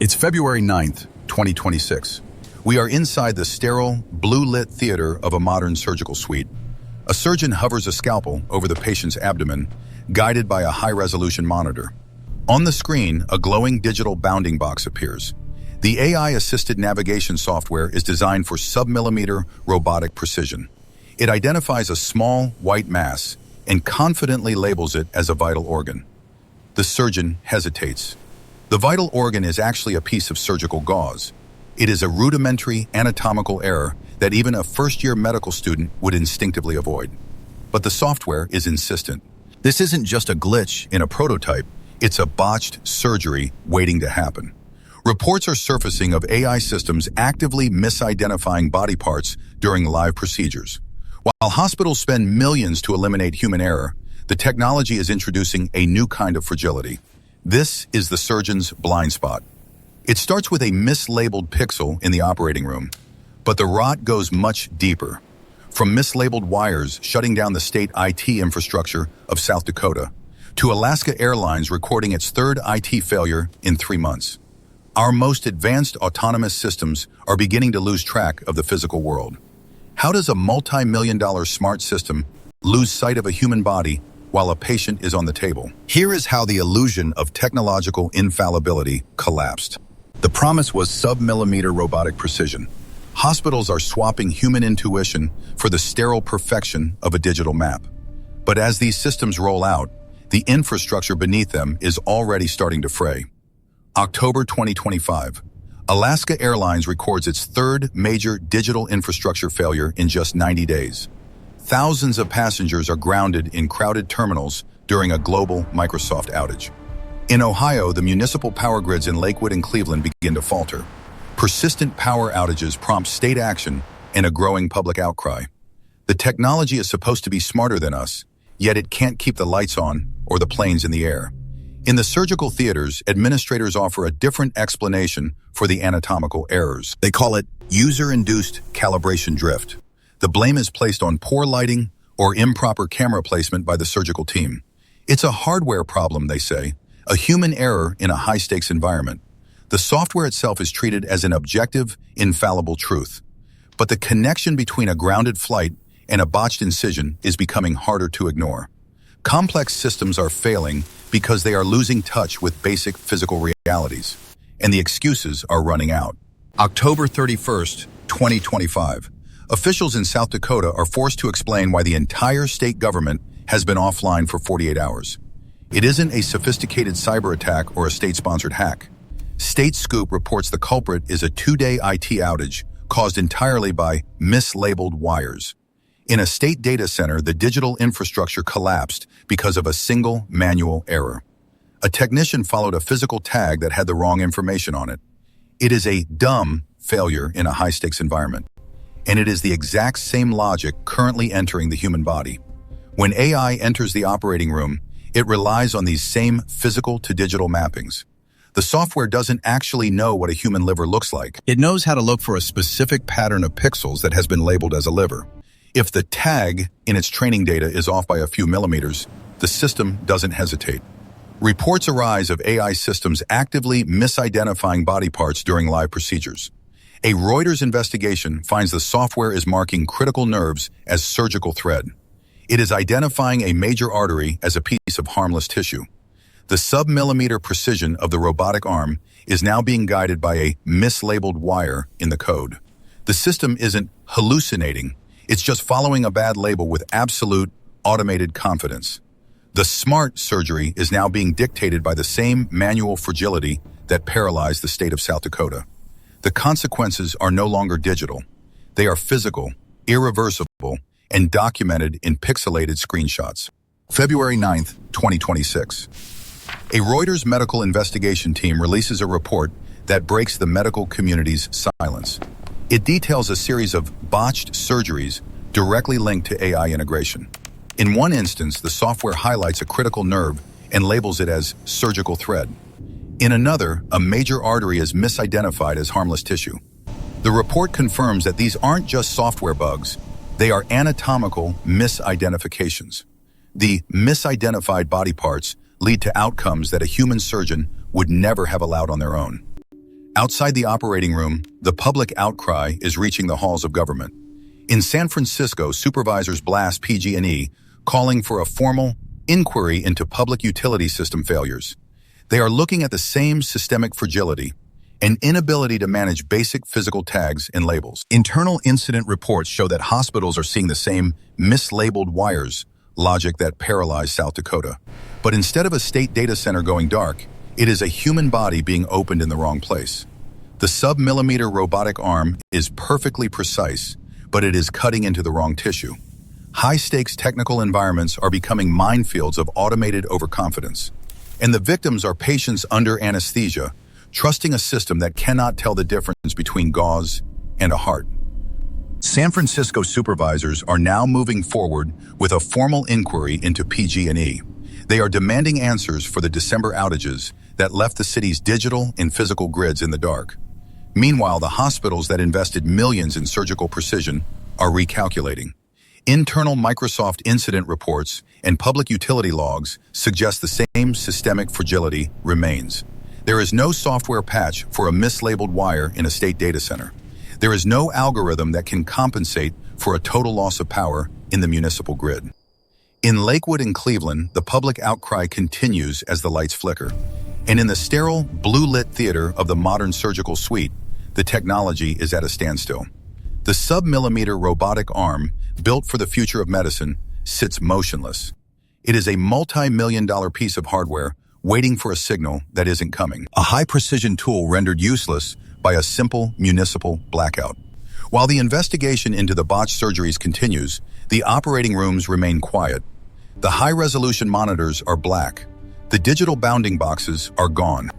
It's February 9th, 2026. We are inside the sterile, blue-lit theater of a modern surgical suite. A surgeon hovers a scalpel over the patient's abdomen, guided by a high-resolution monitor. On the screen, a glowing digital bounding box appears. The AI-assisted navigation software is designed for sub-millimeter robotic precision. It identifies a small, white mass and confidently labels it as a vital organ. The surgeon hesitates. The vital organ is actually a piece of surgical gauze. It is a rudimentary anatomical error that even a first-year medical student would instinctively avoid. But the software is insistent. This isn't just a glitch in a prototype, it's a botched surgery waiting to happen. Reports are surfacing of AI systems actively misidentifying body parts during live procedures. While hospitals spend millions to eliminate human error, the technology is introducing a new kind of fragility. This is the surgeon's blind spot. It starts with a mislabeled pixel in the operating room, but the rot goes much deeper. From mislabeled wires shutting down the state IT infrastructure of South Dakota, to Alaska Airlines recording its third IT failure in 3 months. Our most advanced autonomous systems are beginning to lose track of the physical world. How does a multi-million-dollar smart system lose sight of a human body while a patient is on the table? Here is how the illusion of technological infallibility collapsed. The promise was sub-millimeter robotic precision. Hospitals are swapping human intuition for the sterile perfection of a digital map. But as these systems roll out, the infrastructure beneath them is already starting to fray. October 2025. Alaska Airlines records its third major digital infrastructure failure in just 90 days. Thousands of passengers are grounded in crowded terminals during a global Microsoft outage. In Ohio, the municipal power grids in Lakewood and Cleveland begin to falter. Persistent power outages prompt state action and a growing public outcry. The technology is supposed to be smarter than us, yet it can't keep the lights on or the planes in the air. In the surgical theaters, administrators offer a different explanation for the anatomical errors. They call it user-induced calibration drift. The blame is placed on poor lighting or improper camera placement by the surgical team. It's a hardware problem, they say, a human error in a high-stakes environment. The software itself is treated as an objective, infallible truth. But the connection between a grounded flight and a botched incision is becoming harder to ignore. Complex systems are failing because they are losing touch with basic physical realities, and the excuses are running out. October 31st, 2025. Officials in South Dakota are forced to explain why the entire state government has been offline for 48 hours. It isn't a sophisticated cyber attack or a state-sponsored hack. State Scoop reports the culprit is a 2-day IT outage caused entirely by mislabeled wires. In a state data center, the digital infrastructure collapsed because of a single manual error. A technician followed a physical tag that had the wrong information on it. It is a dumb failure in a high-stakes environment. And it is the exact same logic currently entering the human body. When AI enters the operating room, it relies on these same physical to digital mappings. The software doesn't actually know what a human liver looks like. It knows how to look for a specific pattern of pixels that has been labeled as a liver. If the tag in its training data is off by a few millimeters, the system doesn't hesitate. Reports arise of AI systems actively misidentifying body parts during live procedures. A Reuters investigation finds the software is marking critical nerves as surgical thread. It is identifying a major artery as a piece of harmless tissue. The sub-millimeter precision of the robotic arm is now being guided by a mislabeled wire in the code. The system isn't hallucinating, it's just following a bad label with absolute, automated confidence. The smart surgery is now being dictated by the same manual fragility that paralyzed the state of South Dakota. The consequences are no longer digital. They are physical, irreversible, and documented in pixelated screenshots. February 9th, 2026. A Reuters medical investigation team releases a report that breaks the medical community's silence. It details a series of botched surgeries directly linked to AI integration. In one instance, the software highlights a critical nerve and labels it as surgical thread. In another, a major artery is misidentified as harmless tissue. The report confirms that these aren't just software bugs, they are anatomical misidentifications. The misidentified body parts lead to outcomes that a human surgeon would never have allowed on their own. Outside the operating room, the public outcry is reaching the halls of government. In San Francisco, supervisors blast PG&E, calling for a formal inquiry into public utility system failures. They are looking at the same systemic fragility, an inability to manage basic physical tags and labels. Internal incident reports show that hospitals are seeing the same mislabeled wires logic that paralyzed South Dakota. But instead of a state data center going dark, it is a human body being opened in the wrong place. The sub-millimeter robotic arm is perfectly precise, but it is cutting into the wrong tissue. High-stakes technical environments are becoming minefields of automated overconfidence. And the victims are patients under anesthesia, trusting a system that cannot tell the difference between gauze and a heart. San Francisco supervisors are now moving forward with a formal inquiry into PG&E. They are demanding answers for the December outages that left the city's digital and physical grids in the dark. Meanwhile, the hospitals that invested millions in surgical precision are recalculating. Internal Microsoft incident reports and public utility logs suggest the same systemic fragility remains. There is no software patch for a mislabeled wire in a state data center. There is no algorithm that can compensate for a total loss of power in the municipal grid. In Lakewood and Cleveland, the public outcry continues as the lights flicker. And in the sterile, blue-lit theater of the modern surgical suite, the technology is at a standstill. The sub-millimeter robotic arm, built for the future of medicine, sits motionless. It is a multi-million-dollar piece of hardware waiting for a signal that isn't coming. A high-precision tool rendered useless by a simple municipal blackout. While the investigation into the botched surgeries continues, the operating rooms remain quiet. The high-resolution monitors are black. The digital bounding boxes are gone.